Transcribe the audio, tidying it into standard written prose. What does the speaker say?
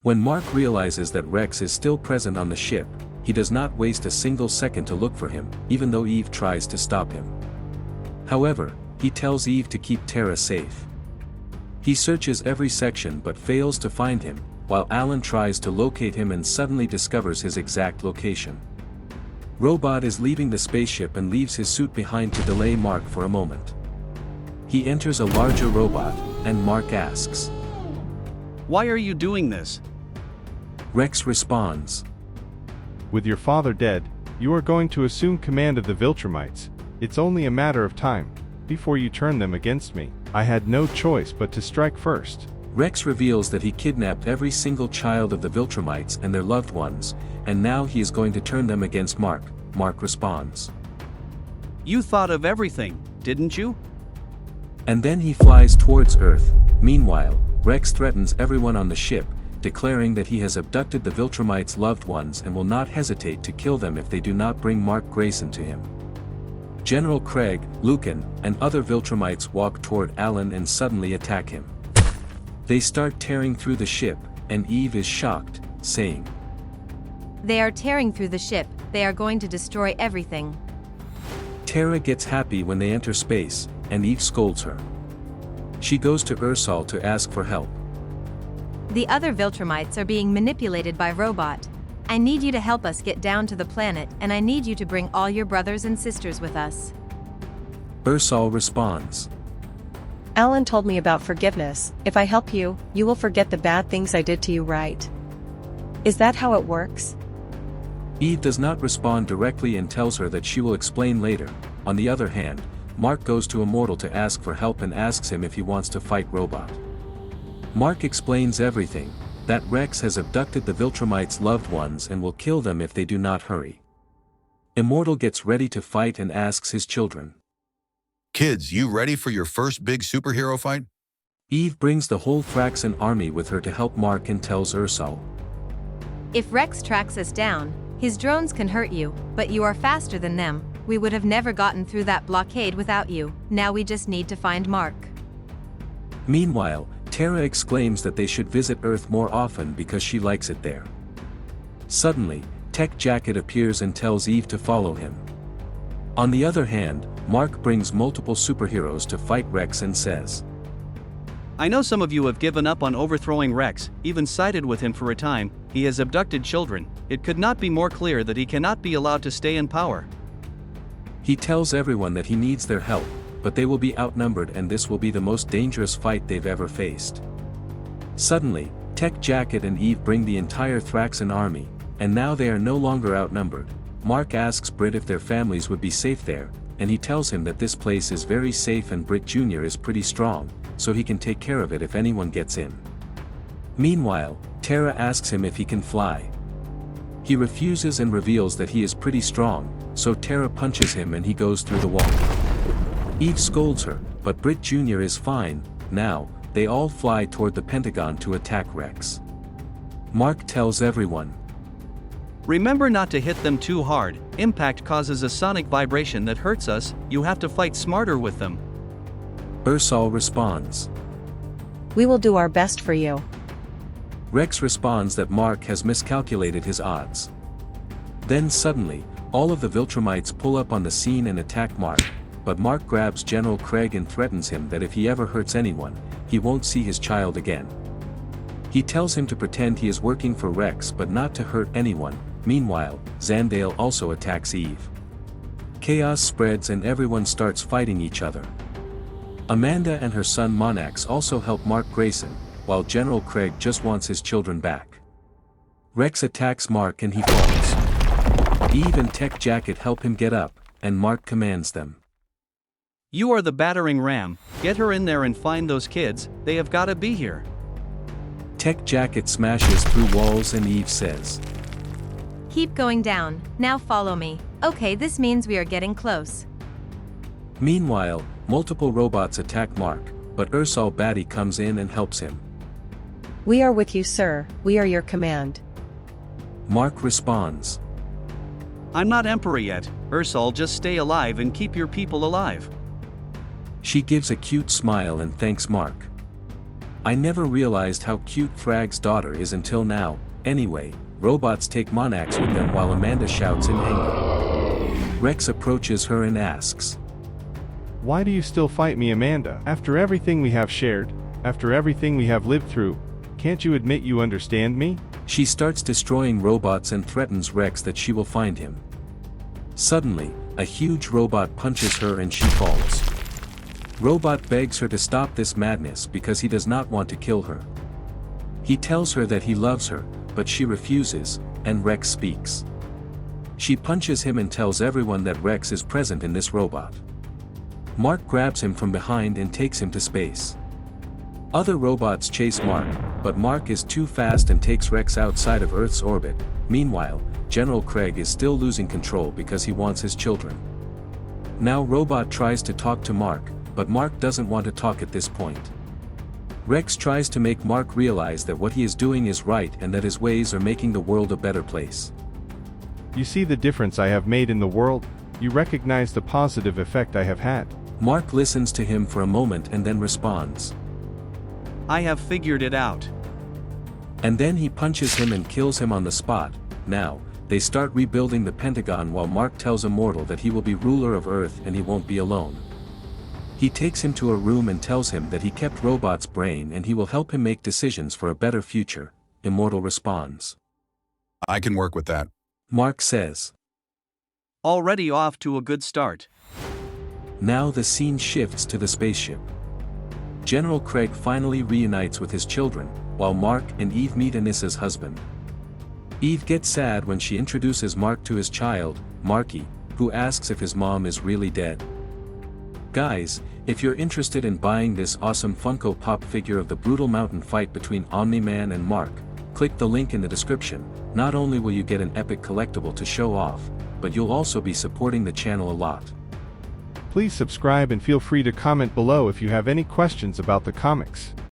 When Mark realizes that Rex is still present on the ship, he does not waste a single second to look for him, even though Eve tries to stop him. However, he tells Eve to keep Tara safe. He searches every section but fails to find him, while Alan tries to locate him and suddenly discovers his exact location. Robot is leaving the spaceship and leaves his suit behind to delay Mark for a moment. He enters a larger robot, and Mark asks, "Why are you doing this?" Rex responds, "With your father dead, you are going to assume command of the Viltrumites. It's only a matter of time before you turn them against me. I had no choice but to strike first." Rex reveals that he kidnapped every single child of the Viltrumites and their loved ones, and now he is going to turn them against Mark. Mark responds, "You thought of everything, didn't you?" And then he flies towards Earth. Meanwhile, Rex threatens everyone on the ship, declaring that he has abducted the Viltrumites' loved ones and will not hesitate to kill them if they do not bring Mark Grayson to him. General Craig, Lucan, and other Viltrumites walk toward Alan and suddenly attack him. They start tearing through the ship, and Eve is shocked, saying, "They are tearing through the ship, they are going to destroy everything." Tara gets happy when they enter space, and Eve scolds her. She goes to Ursal to ask for help. "The other Viltrumites are being manipulated by Robot. I need you to help us get down to the planet, and I need you to bring all your brothers and sisters with us." Ursal responds, Alan told me about forgiveness. If I help you, you will forget the bad things I did to you, right? Is that how it works? Eve does not respond directly and tells her that she will explain later. On the other hand, Mark goes to Immortal to ask for help and asks him if he wants to fight Robot. Mark explains everything, that Rex has abducted the Viltrumites' loved ones and will kill them if they do not hurry. Immortal gets ready to fight and asks his children, "Kids, you ready for your first big superhero fight?" Eve brings the whole Thraxan army with her to help Mark and tells Ursal, "If Rex tracks us down, his drones can hurt you, but you are faster than them. We would have never gotten through that blockade without you. Now we just need to find Mark." Meanwhile, Tara exclaims that they should visit Earth more often because she likes it there. Suddenly, Tech Jacket appears and tells Eve to follow him. On the other hand, Mark brings multiple superheroes to fight Rex and says, "I know some of you have given up on overthrowing Rex, even sided with him for a time. He has abducted children. It could not be more clear that he cannot be allowed to stay in power." He tells everyone that he needs their help, but they will be outnumbered and this will be the most dangerous fight they've ever faced. Suddenly, Tech Jacket and Eve bring the entire Thraxan army, and now they are no longer outnumbered. Mark asks Britt if their families would be safe there, and he tells him that this place is very safe and Britt Jr. is pretty strong, so he can take care of it if anyone gets in. Meanwhile, Tara asks him if he can fly. He refuses and reveals that he is pretty strong, so Tara punches him and he goes through the wall. Eve scolds her, but Britt Jr. is fine. Now, they all fly toward the Pentagon to attack Rex. Mark tells everyone, "Remember not to hit them too hard. Impact causes a sonic vibration that hurts us. You have to fight smarter with them." Ursal responds. We will do our best for you. Rex responds that Mark has miscalculated his odds. Then suddenly, all of the Viltrumites pull up on the scene and attack Mark, but Mark grabs General Craig and threatens him that if he ever hurts anyone, he won't see his child again. He tells him to pretend he is working for Rex but not to hurt anyone. Meanwhile, Zandale also attacks Eve. Chaos spreads and everyone starts fighting each other. Amanda and her son Monax also help Mark Grayson, while General Craig just wants his children back. Rex attacks Mark and he falls. Eve and Tech Jacket help him get up, and Mark commands them. "You are the battering ram. Get her in there and find those kids. They have gotta be here." Tech Jacket smashes through walls and Eve says, "Keep going down, now follow me." Okay, this means we are getting close. Meanwhile, multiple robots attack Mark, but Ursal Batty comes in and helps him. We are with you, sir. We are your command. Mark responds, "I'm not Emperor yet, Ursal, just stay alive and keep your people alive." She gives a cute smile and thanks Mark. I never realized how cute Frag's daughter is until now. Anyway, robots take Monax with them while Amanda shouts in anger. Rex approaches her and asks, Why do you still fight me, Amanda? After everything we have shared, after everything we have lived through, can't you admit you understand me? She starts destroying robots and threatens Rex that she will find him. Suddenly, a huge robot punches her and she falls. Robot begs her to stop this madness because he does not want to kill her. He tells her that he loves her, but she refuses, and Rex speaks. She punches him and tells everyone that Rex is present in this robot. Mark grabs him from behind and takes him to space. Other robots chase Mark, but Mark is too fast and takes Rex outside of Earth's orbit. Meanwhile, General Craig is still losing control because he wants his children. Now Robot tries to talk to Mark, but Mark doesn't want to talk at this point. Rex tries to make Mark realize that what he is doing is right and that his ways are making the world a better place. You see the difference I have made in the world? You recognize the positive effect I have had? Mark listens to him for a moment and then responds. I have figured it out. And then he punches him and kills him on the spot. Now, they start rebuilding the Pentagon while Mark tells Immortal that he will be ruler of Earth and he won't be alone. He takes him to a room and tells him that he kept Robot's brain and he will help him make decisions for a better future. Immortal responds. I can work with that. Mark says. Already off to a good start. Now the scene shifts to the spaceship. General Craig finally reunites with his children, while Mark and Eve meet Anissa's husband. Eve gets sad when she introduces Mark to his child, Marky, who asks if his mom is really dead. Guys, if you're interested in buying this awesome Funko Pop figure of the brutal mountain fight between Omni-Man and Mark, click the link in the description. Not only will you get an epic collectible to show off, but you'll also be supporting the channel a lot. Please subscribe and feel free to comment below if you have any questions about the comics.